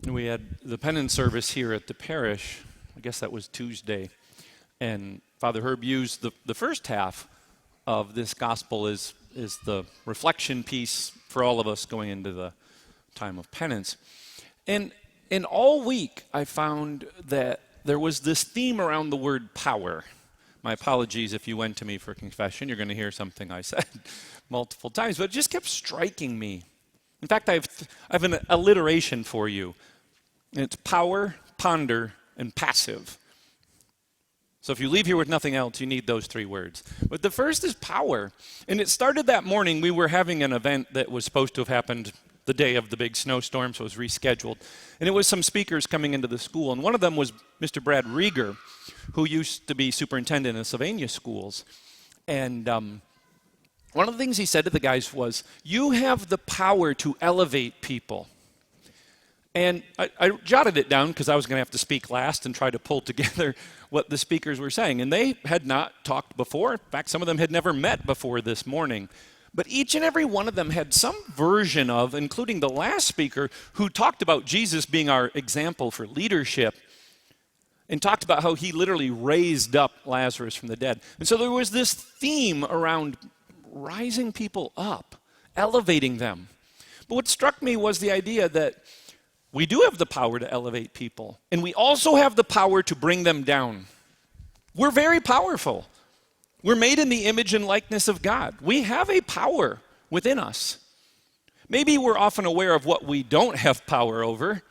We had the penance service here at the parish. I guess that was Tuesday. And Father Herb used the first half of this gospel is the reflection piece for all of us going into the time of penance. And all week I found that there was this theme around the word power. My apologies if you went to me for confession. You're going to hear something I said multiple times, but it just kept striking me. In fact, I have an alliteration for you. It's power, ponder, and passive. So if you leave here with nothing else, you need those three words. But the first is power. And it started that morning. We were having an event that was supposed to have happened the day of the big snowstorm, so it was rescheduled. And it was some speakers coming into the school. And one of them was Mr. Brad Rieger, who used to be superintendent of Sylvania schools. And one of the things he said to the guys was, you have the power to elevate people. And I jotted it down because I was going to have to speak last and try to pull together what the speakers were saying. And they had not talked before. In fact, some of them had never met before this morning. But each and every one of them had some version of, including the last speaker, who talked about Jesus being our example for leadership and talked about how he literally raised up Lazarus from the dead. And so there was this theme around rising people up, elevating them. But what struck me was the idea that we do have the power to elevate people, and we also have the power to bring them down. We're very powerful. We're made in the image and likeness of God. We have a power within us. Maybe we're often aware of what we don't have power over.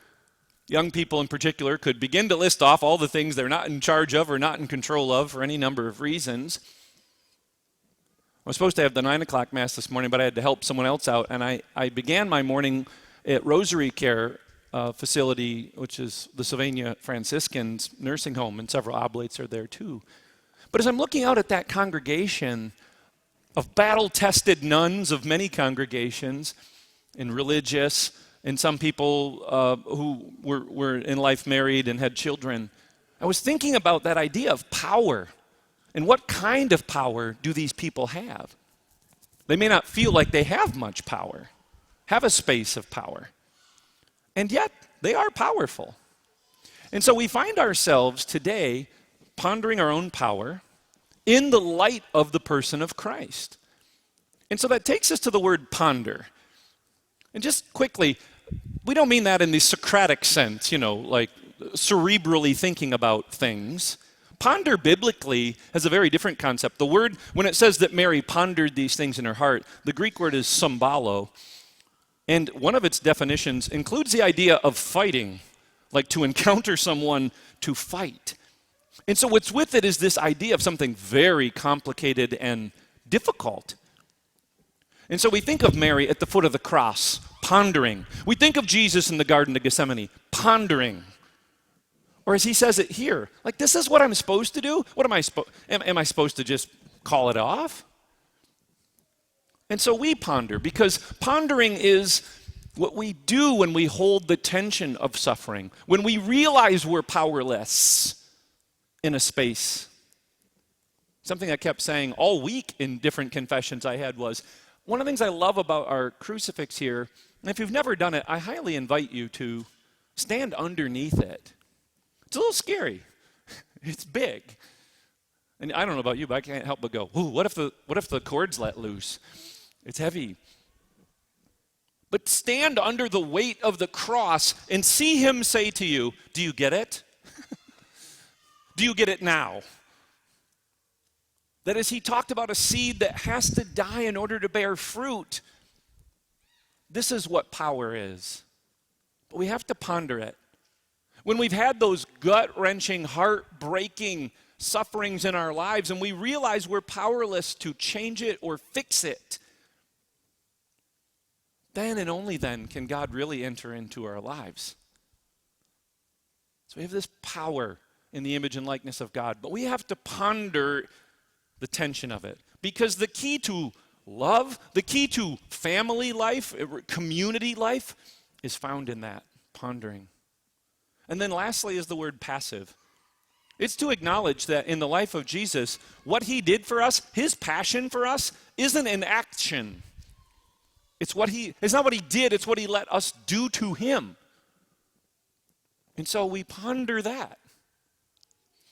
Young people in particular could begin to list off all the things they're not in charge of or not in control of for any number of reasons. I was supposed to have the 9 o'clock Mass this morning, but I had to help someone else out, and I began my morning at Rosary Care facility, which is the Sylvania Franciscans nursing home, and several oblates are there too. But as I'm looking out at that congregation of battle-tested nuns of many congregations, and religious, and some people who were in life married and had children, I was thinking about that idea of power. And what kind of power do these people have? They may not feel like they have much power, have a space of power. And yet, they are powerful. And so we find ourselves today pondering our own power in the light of the person of Christ. And so that takes us to the word ponder. And just quickly, we don't mean that in the Socratic sense, like cerebrally thinking about things. Ponder biblically has a very different concept. The word, when it says that Mary pondered these things in her heart, the Greek word is symbalo. And one of its definitions includes the idea of fighting, like to encounter someone to fight. And so what's with it is this idea of something very complicated and difficult. And so we think of Mary at the foot of the cross, pondering. We think of Jesus in the Garden of Gethsemane, pondering. Or as he says it here, like, this is what I'm supposed to do? What am I supposed to just call it off? And so we ponder, because pondering is what we do when we hold the tension of suffering, when we realize we're powerless in a space. Something I kept saying all week in different confessions I had was, one of the things I love about our crucifix here, and if you've never done it, I highly invite you to stand underneath it. It's a little scary. It's big. And I don't know about you, but I can't help but go, ooh, what if the cords let loose? It's heavy. But stand under the weight of the cross and see him say to you, do you get it? Do you get it now? That as he talked about a seed that has to die in order to bear fruit, this is what power is. But we have to ponder it. When we've had those gut-wrenching, heart-breaking sufferings in our lives and we realize we're powerless to change it or fix it, then and only then can God really enter into our lives. So we have this power in the image and likeness of God, but we have to ponder the tension of it. Because the key to love, the key to family life, community life, is found in that, pondering. And then lastly is the word passive. It's to acknowledge that in the life of Jesus, what he did for us, his passion for us, isn't an action. It's not what he did, it's what he let us do to him. And so we ponder that.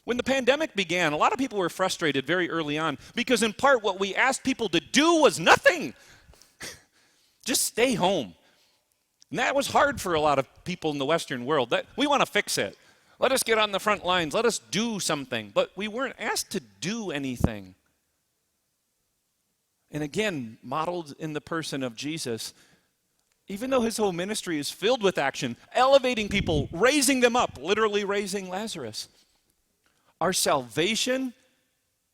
When the pandemic began, a lot of people were frustrated very early on because in part what we asked people to do was nothing. Just stay home. And that was hard for a lot of people in the Western world. We want to fix it. Let us get on the front lines. Let us do something. But we weren't asked to do anything. And again, modeled in the person of Jesus, even though his whole ministry is filled with action, elevating people, raising them up, literally raising Lazarus, our salvation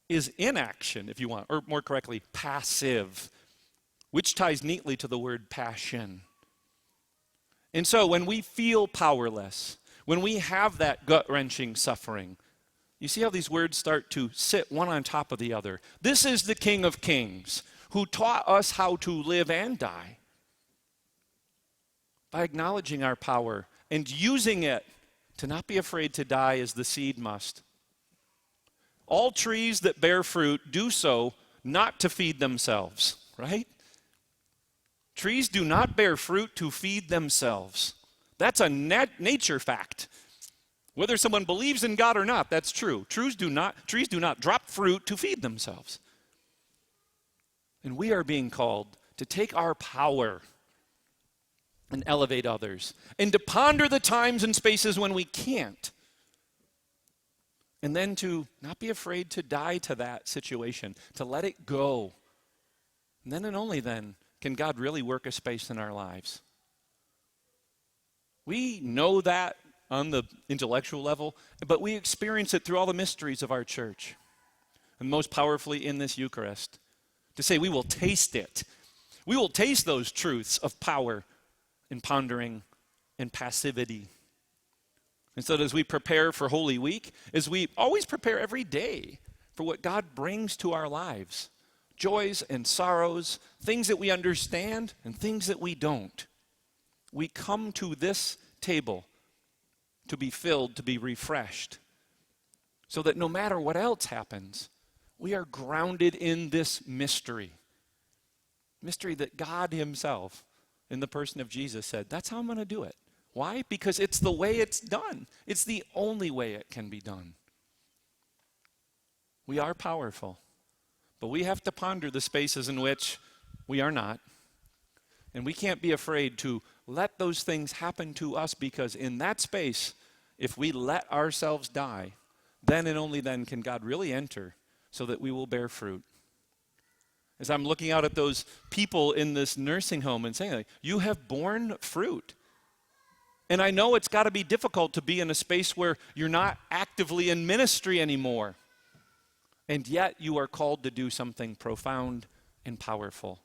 is inaction, if you want, or more correctly, passive, which ties neatly to the word passion. And so when we feel powerless, when we have that gut-wrenching suffering, you see how these words start to sit one on top of the other. This is the King of Kings who taught us how to live and die. By acknowledging our power and using it to not be afraid to die as the seed must. All trees that bear fruit do so not to feed themselves, right? Trees do not bear fruit to feed themselves. That's a nature fact. Whether someone believes in God or not, that's true. Trees do not drop fruit to feed themselves. And we are being called to take our power and elevate others, and to ponder the times and spaces when we can't, and then to not be afraid to die to that situation, to let it go. And then and only then can God really work a space in our lives. We know that on the intellectual level, but we experience it through all the mysteries of our church, and most powerfully in this Eucharist, to say we will taste it. We will taste those truths of power and pondering and passivity. And so as we prepare for Holy Week, as we always prepare every day for what God brings to our lives, joys and sorrows, things that we understand and things that we don't, we come to this table to be filled, to be refreshed, so that no matter what else happens, we are grounded in this mystery that God himself, in the person of Jesus, said, that's how I'm going to do it. Why? Because it's the way it's done. It's the only way it can be done. We are powerful, but we have to ponder the spaces in which we are not. And we can't be afraid to let those things happen to us, because in that space, if we let ourselves die, then and only then can God really enter so that we will bear fruit. As I'm looking out at those people in this nursing home and saying, like, you have borne fruit. And I know it's got to be difficult to be in a space where you're not actively in ministry anymore. And yet you are called to do something profound and powerful.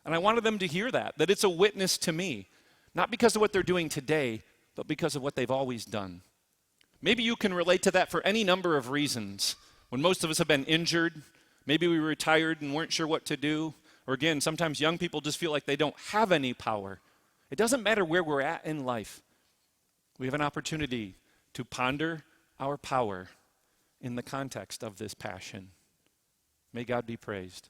And I wanted them to hear that it's a witness to me, not because of what they're doing today, but because of what they've always done. Maybe you can relate to that for any number of reasons. When most of us have been injured, maybe we retired and weren't sure what to do. Or again, sometimes young people just feel like they don't have any power. It doesn't matter where we're at in life. We have an opportunity to ponder our power in the context of this passion. May God be praised.